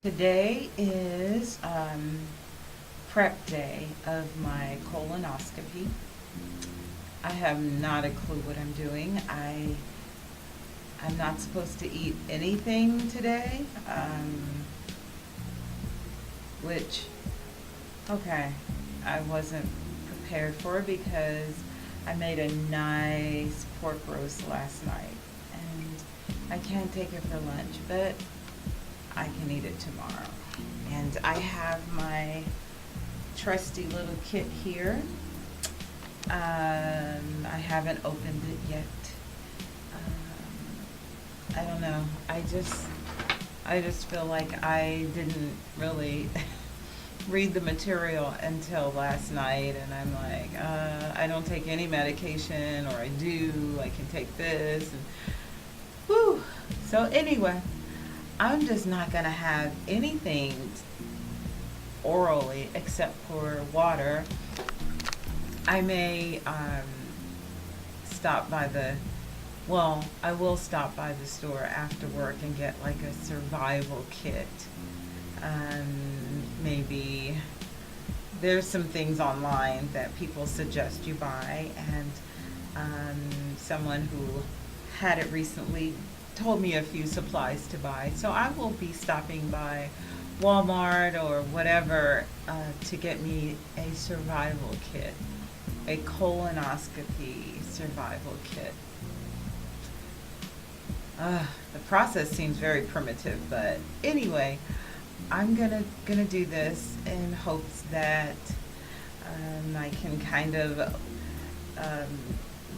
Today is prep day of my colonoscopy. I have not a clue what I'm doing. I'm not supposed to eat anything today, which, okay, I wasn't prepared for because I made a nice pork roast last night and I can't take it for lunch, but I can eat it tomorrow. And I have my trusty little kit here. I haven't opened it yet. I don't know. I just feel like I didn't really read the material until last night, and I'm like, I don't take any medication, or I do. I can take this, and whew. So anyway, I'm just not gonna have anything orally except for water. I may stop by the, well, I will stop by the store after work and get like a survival kit. Maybe there's some things online that people suggest you buy, and someone who had it recently told me a few supplies to buy. So I will be stopping by Walmart or whatever to get me a survival kit, a colonoscopy survival kit. The process seems very primitive, but anyway, I'm gonna do this in hopes that I can kind of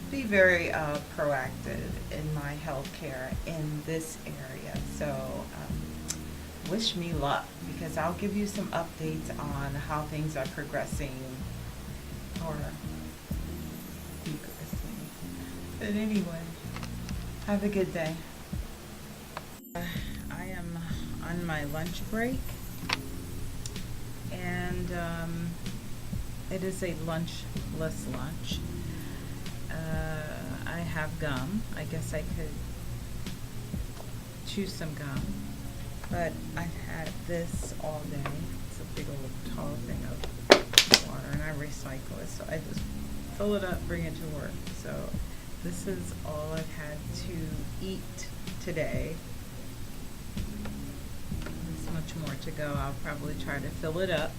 be very proactive in my health care in this area. So wish me luck, because I'll give you some updates on how things are progressing or decreasing. But anyway, have a good day. I am on my lunch break, and it is a lunchless lunch. I have gum. I guess I could chew some gum, but I've had this all day. It's a big old tall thing of water, and I recycle it, so I just fill it up, bring it to work. So this is all I've had to eat today. There's much more to go. I'll probably try to fill it up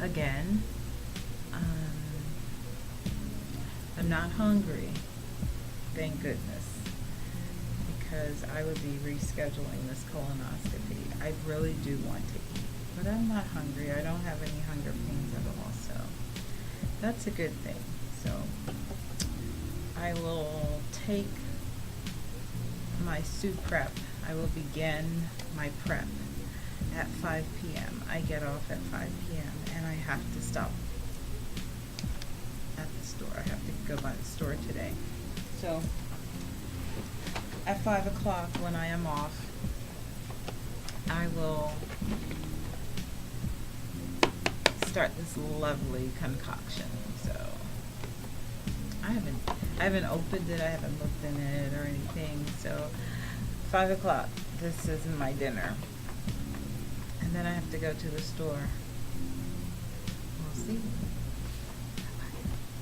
again. I'm not hungry, thank goodness, because I would be rescheduling this colonoscopy. I really do want to eat, but I'm not hungry. I don't have any hunger pains at all, so that's a good thing. So I will take my soup prep. I will begin my prep at 5 p.m. I get off at 5 p.m. and I have to stop at the store. I have to go by the store today. So at 5 o'clock when I am off, I will start this lovely concoction. So I haven't opened it, I haven't looked in it or anything. So 5 o'clock, this is my dinner. And then I have to go to the store. We'll see.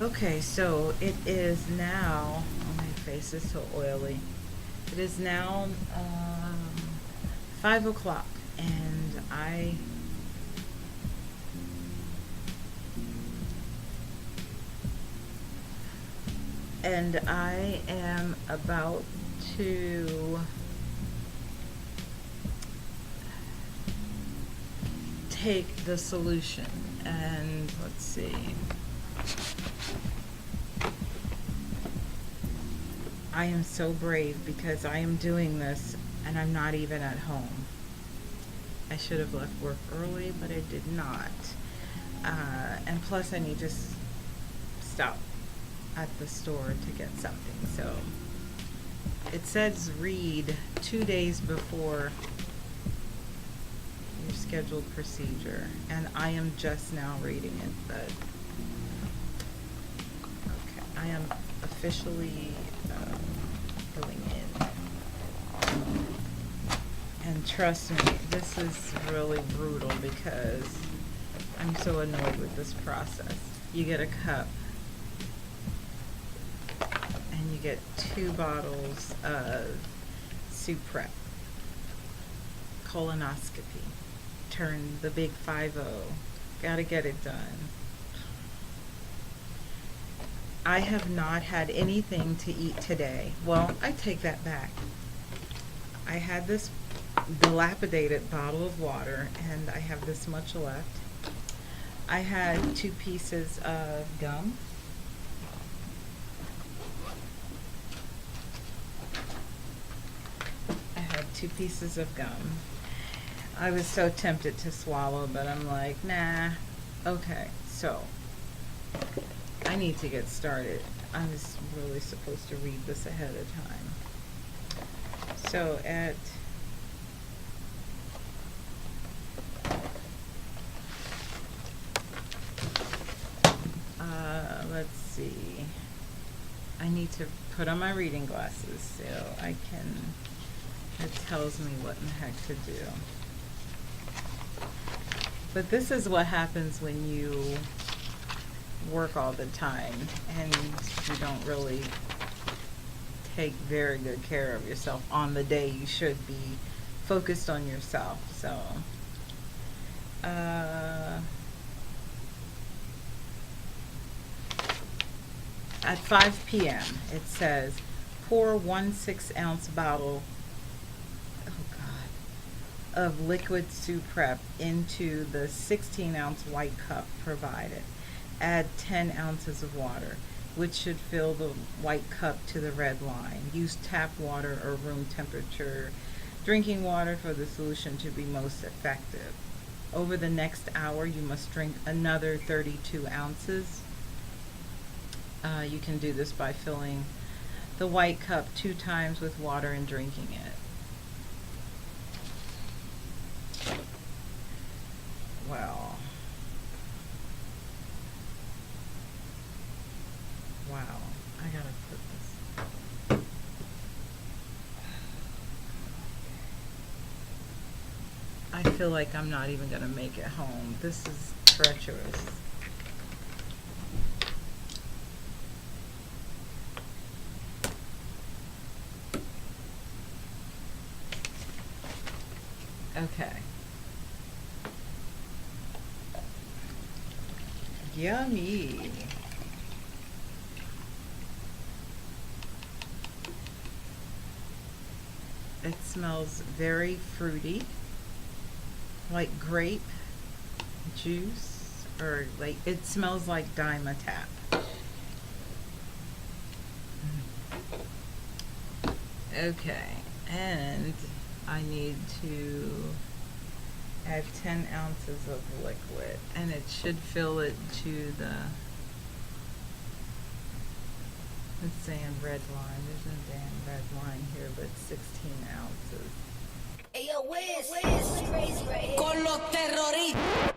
Okay, so it is now, oh, my face is so oily. It is now 5 o'clock, and I am about to take the solution, and let's see. I am so brave because I am doing this and I'm not even at home. I should have left work early, but I did not. And plus I need to stop at the store to get something. So it says read 2 days before your scheduled procedure, and I am just now reading it, but okay, I am officially filling in. And And trust me, this is really brutal because I'm so annoyed with this process. You get a cup and you get 2 bottles of soup prep, colonoscopy, turn the big 5-0, gotta get it done. I have not had anything to eat today. Well, I take that back. I had this dilapidated bottle of water and I have this much left. I had 2 pieces of gum. I had 2 pieces of gum. I was so tempted to swallow, but I'm like, nah. Okay, so I need to get started. I was really supposed to read this ahead of time. So at let's see. I need to put on my reading glasses so I can, it tells me what in the heck to do. But this is what happens when you work all the time and you don't really take very good care of yourself on the day you should be focused on yourself. So at 5 p.m. it says pour 1 6-ounce bottle of liquid soup prep into the 16-ounce white cup provided. Add 10 ounces of water, which should fill the white cup to the red line. Use tap water or room temperature drinking water for the solution to be most effective. Over the next hour, you must drink another 32 ounces. You can do this by filling the white cup 2 times with water and drinking it. Well, wow, I gotta put this. I feel like I'm not even gonna make it home. This is treacherous. Okay. Yummy. It smells very fruity, like grape juice, or like it smells like Dimetapp. Okay, and I need to add 10 ounces of liquid, and it should fill it to the, it's saying red line. There's no damn red line here, but 16 ounces. Hey, yo, Wiz, crazy right here. Con los terroristas.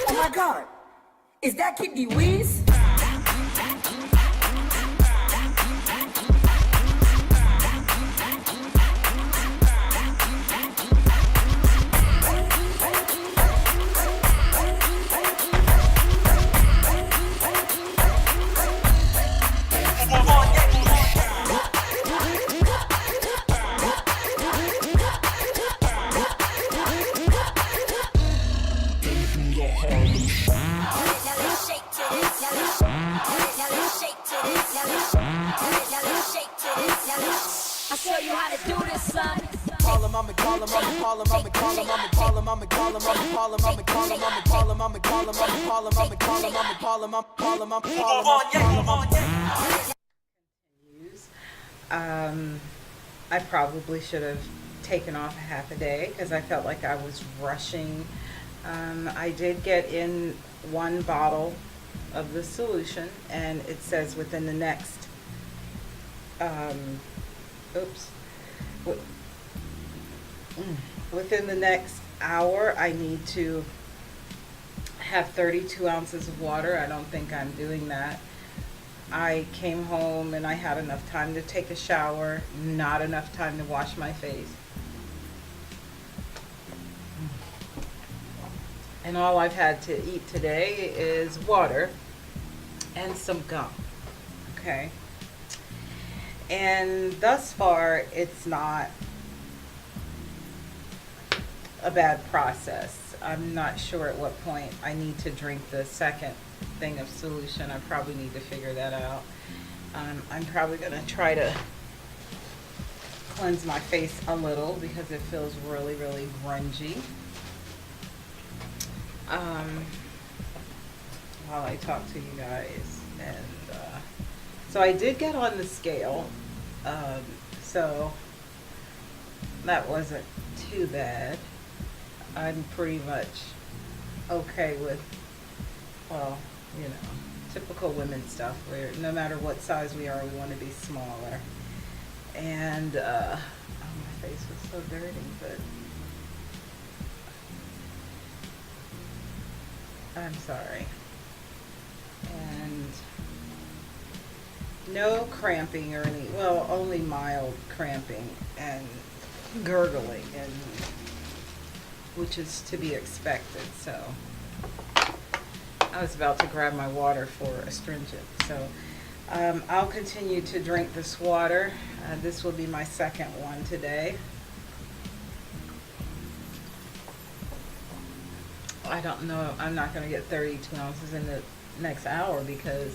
Oh my God, is that Kidney Wiz? I'll show you how to do this, son. Call him, I'ma call him, I'ma call him, I'ma call him, I'ma call him, I'ma call him, I'ma call him, I'ma call him, I'ma call him, I'ma call him, I'ma call him, I'ma call him, I'ma call him, I'ma call him, I'ma call him, I'ma call him, I'ma call him. I probably should have taken off a half a day because I felt like I was rushing. I did get in one bottle of the solution, and it says within the next, oops, wi- within the next hour, I need to have 32 ounces of water. I don't think I'm doing that. I came home and I had enough time to take a shower, not enough time to wash my face. And all I've had to eat today is water and some gum. Okay? And thus far, it's not a bad process. I'm not sure at what point I need to drink the second thing of solution. I probably need to figure that out. I'm probably going to try to cleanse my face a little because it feels really, really grungy. While I talk to you guys. And so I did get on the scale. So that wasn't too bad. I'm pretty much okay with, well, you know, typical women stuff where no matter what size we are, we want to be smaller. And oh, my face was so dirty, but I'm sorry. And no cramping or any, well, only mild cramping and gurgling, and which is to be expected. So I was about to grab my water for astringent. So I'll continue to drink this water. This will be my second one today. I don't know. I'm not going to get 32 ounces in the next hour because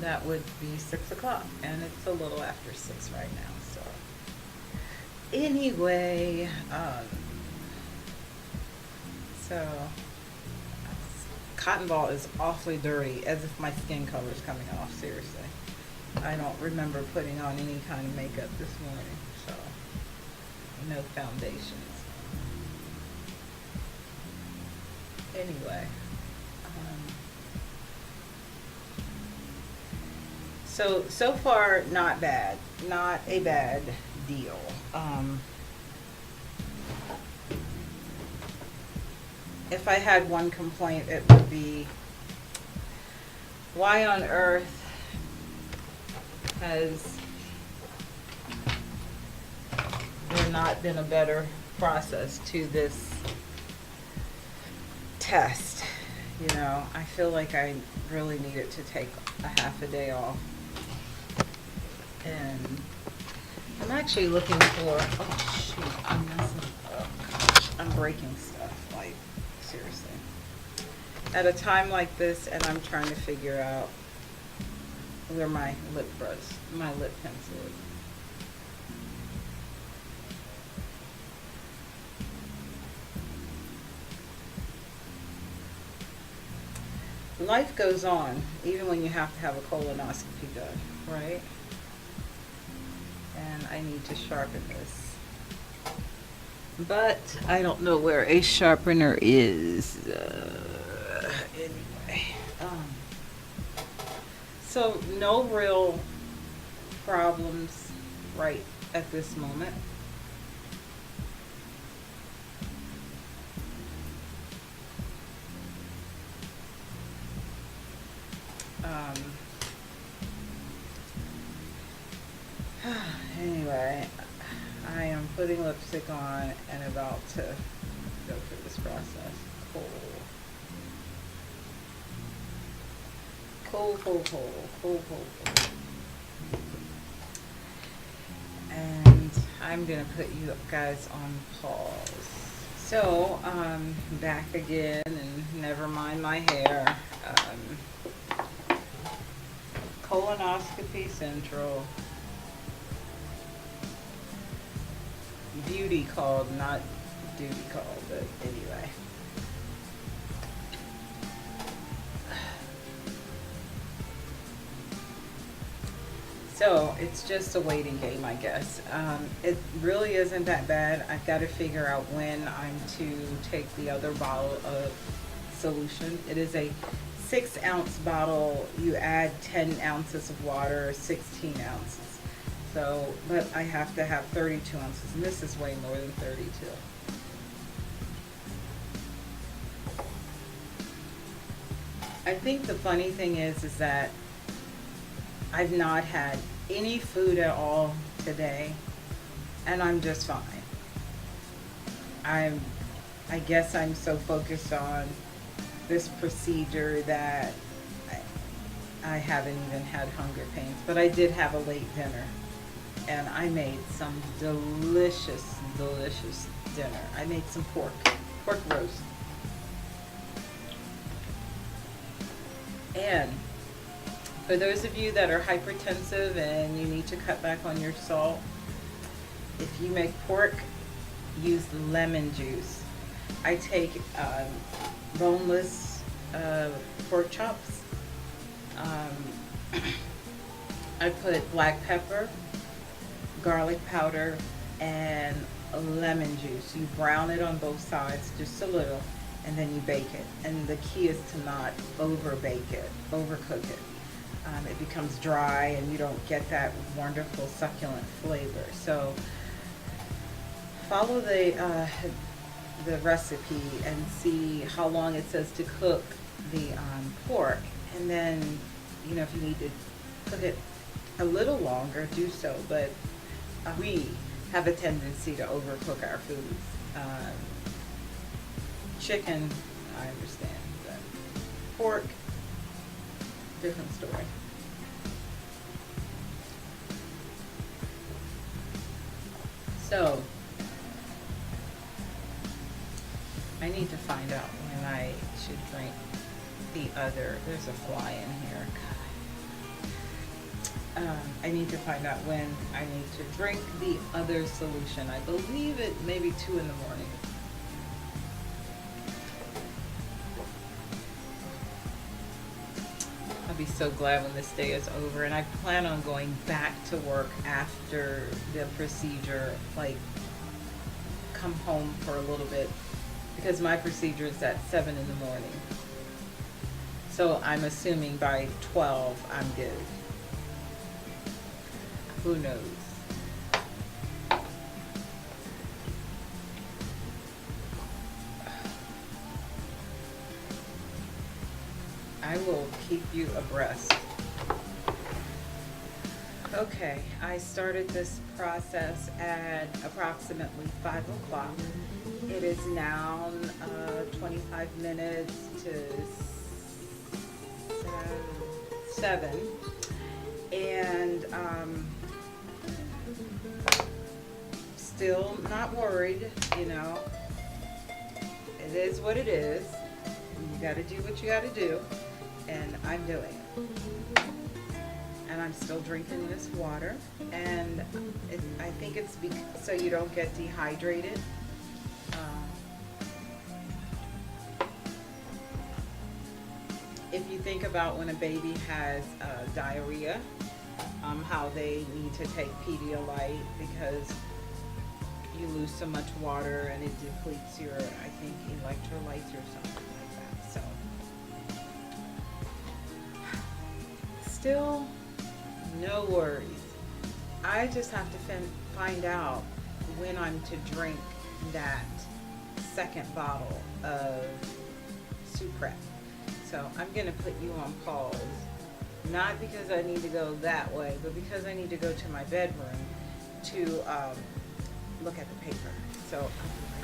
that would be 6 o'clock. And it's a little after 6 right now. So anyway, so cotton ball is awfully dirty, as if my skin color is coming off. Seriously, I don't remember putting on any kind of makeup this morning, so no foundations. Anyway, so far not bad, not a bad deal. If I had one complaint, it would be, why on earth has there not been a better process to this test? You know, I feel like I really needed to take a half a day off. And I'm actually looking for, oh shoot, I'm messing up. Gosh, I'm breaking stuff, like, seriously. At a time like this, and I'm trying to figure out where my lip brush, my lip pencil is. Life goes on, even when you have to have a colonoscopy done, right? And I need to sharpen this. But I don't know where a sharpener is. Anyway. So no real problems right at this moment. Anyway, I am putting lipstick on and about to go through this process. Cool. And I'm gonna put you guys on pause. So, back again, and never mind my hair. Colonoscopy Central. Beauty called, not duty called, but anyway. So it's just a waiting game, I guess. It really isn't that bad. I've got to figure out when I'm to take the other bottle of solution. It is a 6-ounce bottle. You add 10 ounces of water, 16 ounces. So, but I have to have 32 ounces, and this is way more than 32. I think the funny thing is that I've not had any food at all today, and I'm just fine. I guess I'm so focused on this procedure that I haven't even had hunger pains, but I did have a late dinner, and I made some delicious dinner. I made some pork roast. And for those of you that are hypertensive and you need to cut back on your salt, if you make pork, use lemon juice. I take boneless pork chops. I put black pepper, garlic powder, and lemon juice. You brown it on both sides just a little, and then you bake it. And the key is to not overcook it. It becomes dry and you don't get that wonderful succulent flavor. So follow the recipe and see how long it says to cook the pork, and then if you need to cook it a little longer, do so. But we have a tendency to overcook our foods. Chicken, I understand, but pork, different story. So I need to find out when I should drink the other. There's a fly in here. God. I need to find out when I need to drink the other solution. I believe it may be 2 in the morning. I'll be so glad when this day is over, and I plan on going back to work after the procedure, like come home for a little bit, because my procedure is at 7 in the morning. So I'm assuming by 12 I'm good. Who knows? I will keep you abreast. Okay, I started this process at approximately 5 o'clock. It is now 25 minutes to 7. And still not worried, It is what it is. You gotta do what you gotta do. And I'm doing it. And I'm still drinking this water. And I think it's so you don't get dehydrated. If you think about when a baby has diarrhea, how they need to take Pedialyte because you lose so much water and it depletes your, I think, electrolytes or something like that. So still no worries. I just have to find out when I'm to drink that second bottle of Suprep. So I'm going to put you on pause, not because I need to go that way, but because I need to go to my bedroom to look at the paper. So,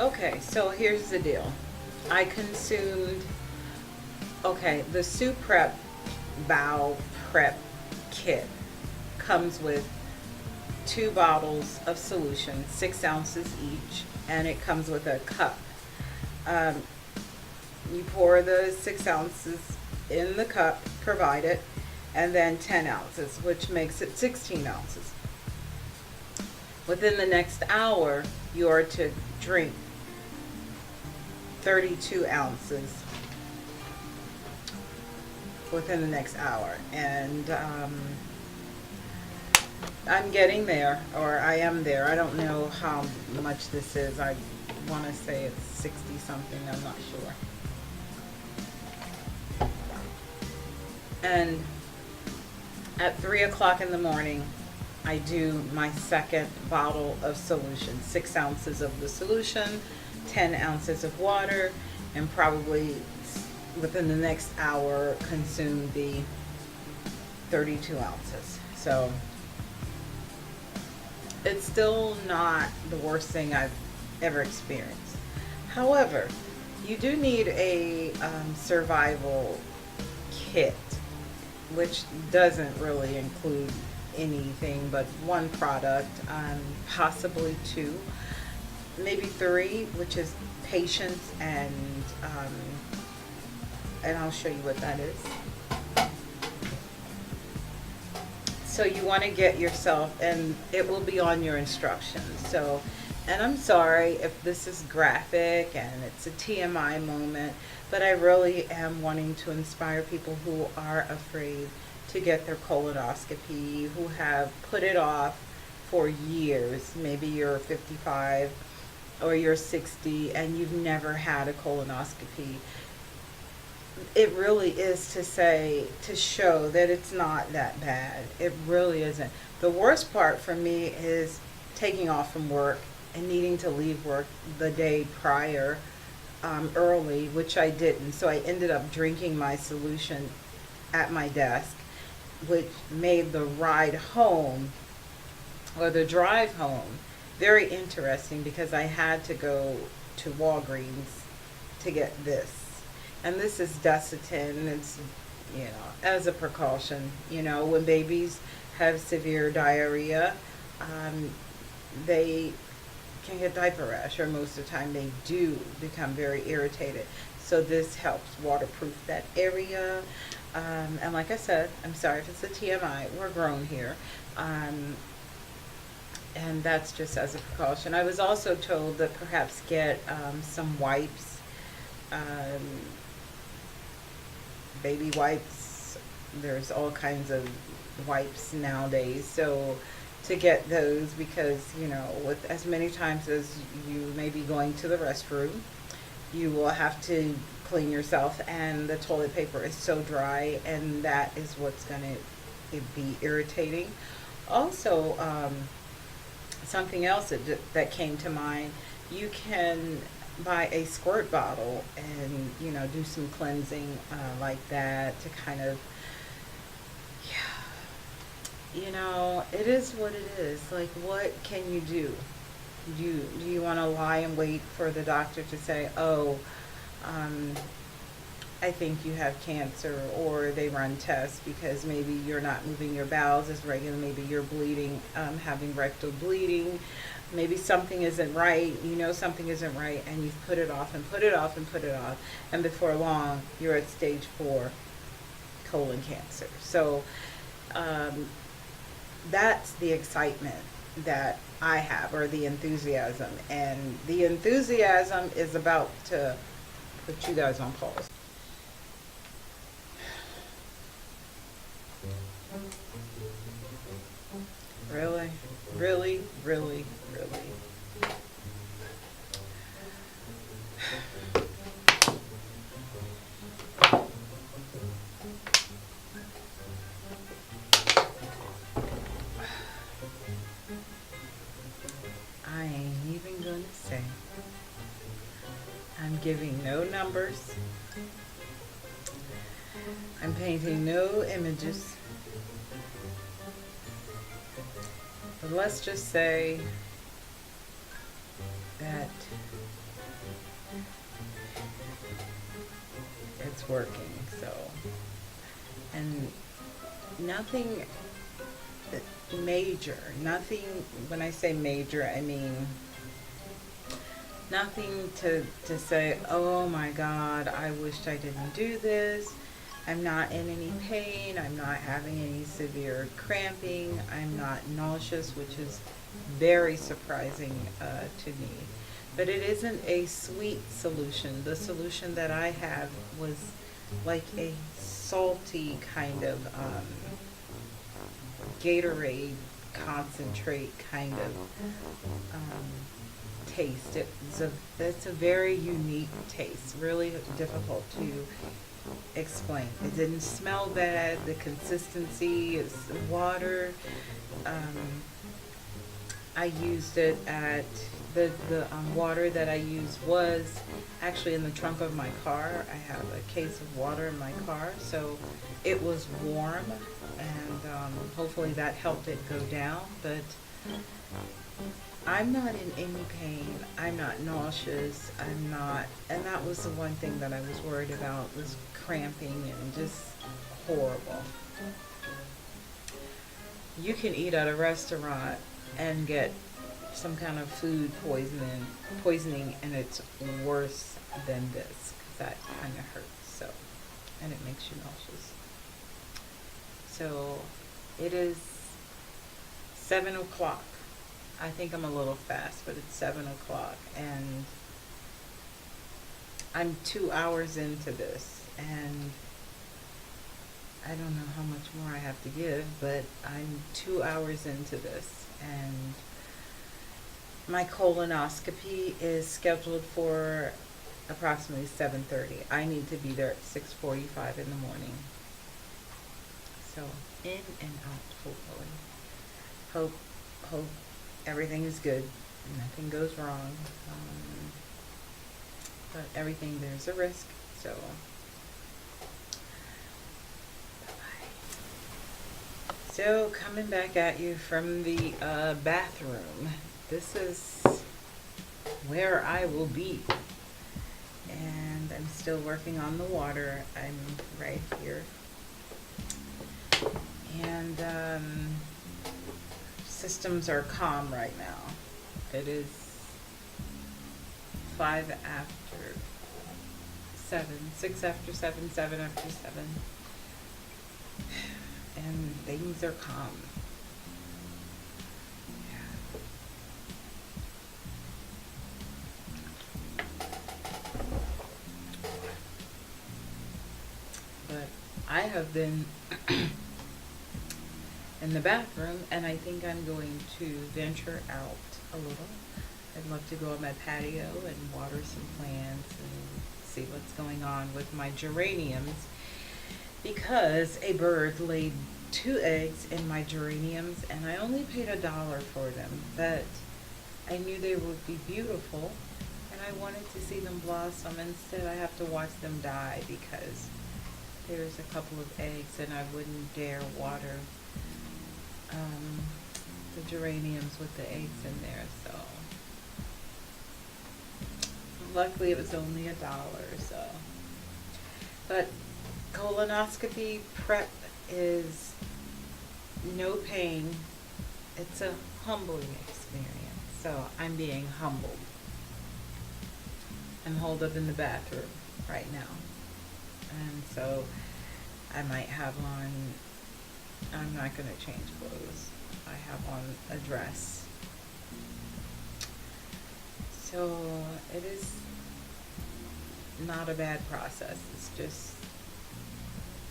okay, so here's the deal. I consumed, the Suprep Bowel Prep Kit comes with 2 bottles of solution, 6 ounces each, and it comes with a cup. You pour the 6 ounces in the cup provided, and then 10 ounces, which makes it 16 ounces. Within the next hour, you are to drink 32 ounces within the next hour. And I'm getting there, or I am there. I don't know how much this is. I want to say it's 60 something. I'm not sure. And at 3 o'clock in the morning, I do my second bottle of solution. 6 ounces of the solution, 10 ounces of water, and probably within the next hour consume the 32 ounces. So it's still not the worst thing I've ever experienced. However, you do need a survival kit, which doesn't really include anything but one product, possibly 2, maybe 3, which is patience, and I'll show you what that is. So you want to get yourself, and it will be on your instructions. So, and I'm sorry if this is graphic and it's a TMI moment, but I really am wanting to inspire people who are afraid to get their colonoscopy, who have put it off for years. Maybe you're 55 or you're 60 and you've never had a colonoscopy. It really is to show that it's not that bad. It really isn't. The worst part for me is taking off from work and needing to leave work the day prior early, which I didn't. So I ended up drinking my solution at my desk, which made the ride home, or the drive home, very interesting, because I had to go to Walgreens to get this. And this is Desitin. It's, as a precaution. When babies have severe diarrhea, they can get diaper rash, or most of the time they do become very irritated. So this helps waterproof that area. And like I said, I'm sorry if it's a TMI. We're grown here. And that's just as a precaution. I was also told that perhaps get some wipes, baby wipes. There's all kinds of wipes nowadays. So to get those, because, with as many times as you may be going to the restroom, you will have to clean yourself, and the toilet paper is so dry, and that is what's going to be irritating. Also, something else that came to mind, you can buy a squirt bottle and do some cleansing like that, to kind of, it is what it is. Like, what can you do? Do you want to lie and wait for the doctor to say, oh, I think you have cancer, or they run tests because maybe you're not moving your bowels as regular, maybe you're bleeding, having rectal bleeding, maybe something isn't right, something isn't right, and you've put it off and put it off and put it off, and before long you're at stage 4 colon cancer. So that's the excitement that I have, or the enthusiasm, and the enthusiasm is about to put you guys on pause. Really, really, really, really. I ain't even gonna say. I'm giving no numbers. I'm painting no images. But let's just say that it's working. So, and nothing major, nothing, when I say major, I mean nothing to say, oh my God, I wished I didn't do this. I'm not in any pain. I'm not having any severe cramping. I'm not nauseous, which is very surprising to me. But it isn't a sweet solution. The solution that I have was like a salty kind of Gatorade concentrate kind of taste. It's a very unique taste, really difficult to explain. It didn't smell bad. The consistency is water. I used it at the water that I used was actually in the trunk of my car. I have a case of water in my car, so it was warm, and hopefully that helped it go down. But I'm not in any pain. I'm not nauseous. I'm not, and that was the one thing that I was worried about, was cramping and just horrible. You can eat at a restaurant and get some kind of food poisoning, and it's worse than this, because that kind of hurts, so, and it makes you nauseous. So it is 7 o'clock. I think I'm a little fast, but it's 7 o'clock, and I'm 2 hours into this, and I don't know how much more I have to give, but I'm 2 hours into this, and my colonoscopy is scheduled for approximately 7:30. I need to be there at 6:45 in the morning. So in and out, hopefully. Hope everything is good. Nothing goes wrong. But everything, there's a risk. So So coming back at you from the bathroom, this is where I will be, and I'm still working on the water. I'm right here, and systems are calm right now. It is 5 after 7, 6 after 7, 7 after 7. And things are calm. But I have been in the bathroom, and I think I'm going to venture out a little. I'd love to go on my patio and water some plants and see what's going on with my geraniums, because a bird laid 2 eggs in my geraniums, and I only paid $1 for them, but I knew they would be beautiful, and I wanted to see them blossom. Instead, I have to watch them die because there's a couple of eggs, and I wouldn't dare water the geraniums with the eggs in there. So luckily it was only $1. So, but colonoscopy prep is no pain. It's a humbling experience. So I'm being humbled. I'm holed up in the bathroom right now, and so I might have on, I'm not going to change clothes. I have on a dress. So it is not a bad process. It's just,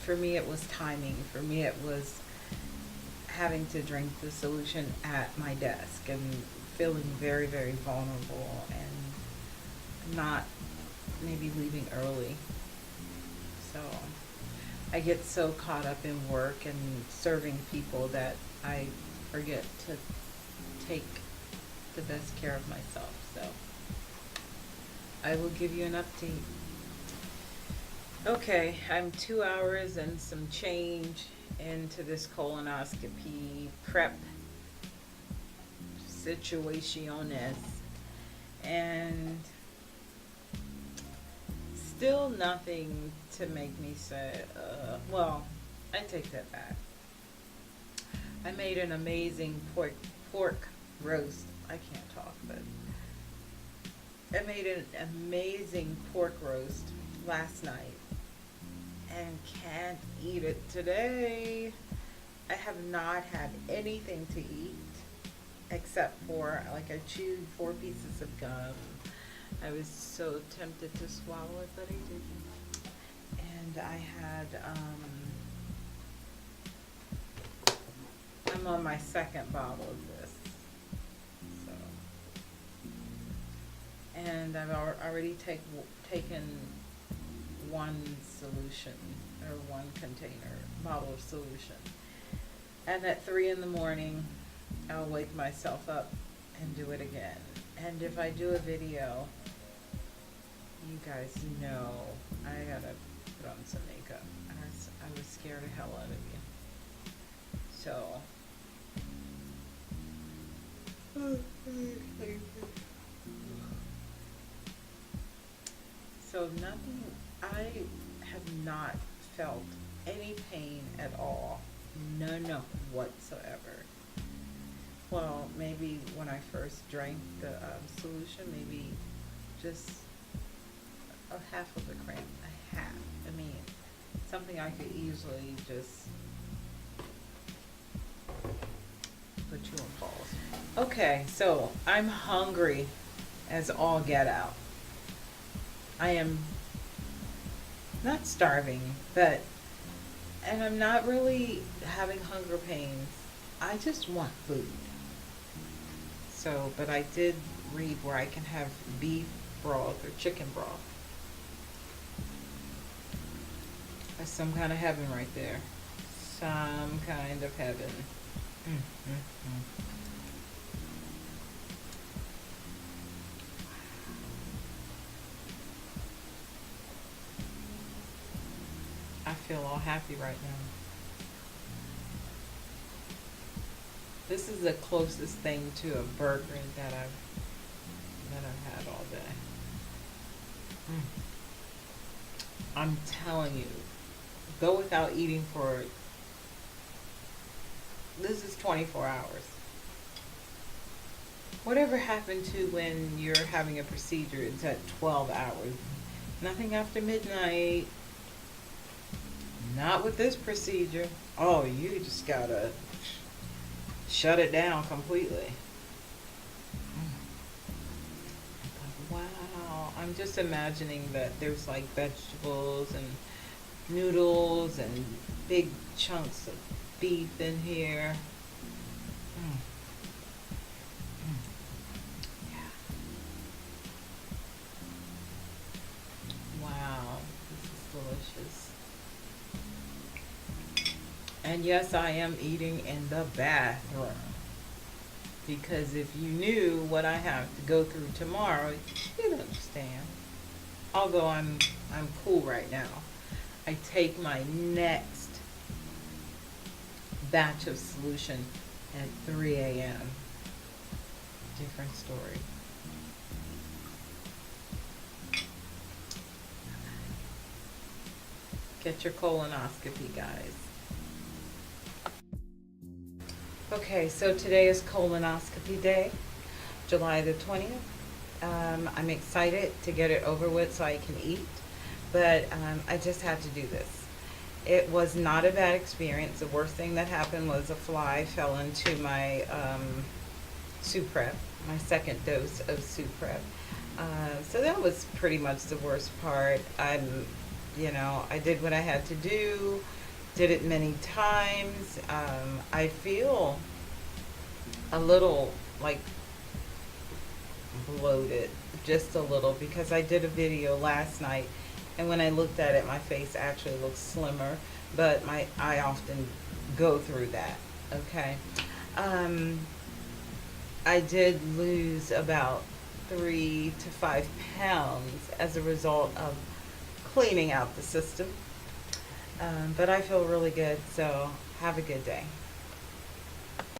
for me it was timing. For me it was having to drink the solution at my desk and feeling very, very vulnerable and not maybe leaving early. So I get so caught up in work and serving people that I forget to take the best care of myself. So I will give you an update. Okay, I'm 2 hours and some change into this colonoscopy prep situationes, and still nothing to make me say, well, I take that back. I made an amazing pork roast. I can't talk, but I made an amazing pork roast last night and can't eat it today. I have not had anything to eat except for, like, I chewed 4 pieces of gum. I was so tempted to swallow it, but I didn't. And I had I'm on my second bottle of this. So, and I've already taken one solution, or one container, bottle of solution. And at 3 in the morning, I'll wake myself up and do it again. And if I do a video, you guys know I gotta put on some makeup. I was scared the hell out of you. So, nothing, I have not felt any pain at all. None whatsoever. Well, maybe when I first drank the solution, maybe just a half of a cramp, a half. I mean, something I could easily just put you on pause. Okay, so I'm hungry as all get out. I am not starving, and I'm not really having hunger pains. I just want food. So, but I did read where I can have beef broth or chicken broth. That's some kind of heaven right there. Some kind of heaven. I feel all happy right now. This is the closest thing to a burger that I've had all day. I'm telling you, go without eating for, this is 24 hours. Whatever happened to when you're having a procedure, it's at 12 hours. Nothing after midnight. Not with this procedure. Oh, you just gotta shut it down completely. Wow, I'm just imagining that there's like vegetables and noodles and big chunks of beef in here. Yeah. Wow, this is delicious. And yes, I am eating in the bathroom. Because if you knew what I have to go through tomorrow, you'd understand. Although I'm cool right now. I take my next batch of solution at 3 a.m. Different story. Get your colonoscopy, guys. Okay, so today is colonoscopy day, July the 20th. I'm excited to get it over with so I can eat, but I just had to do this. It was not a bad experience. The worst thing that happened was a fly fell into my Suprep, my second dose of Suprep. So that was pretty much the worst part. I did what I had to do. Did it many times. I feel a little like bloated, just a little, because I did a video last night, and when I looked at it, my face actually looks slimmer, but I often go through that. Okay. I did lose about 3 to 5 pounds as a result of cleaning out the system. But I feel really good, so have a good day.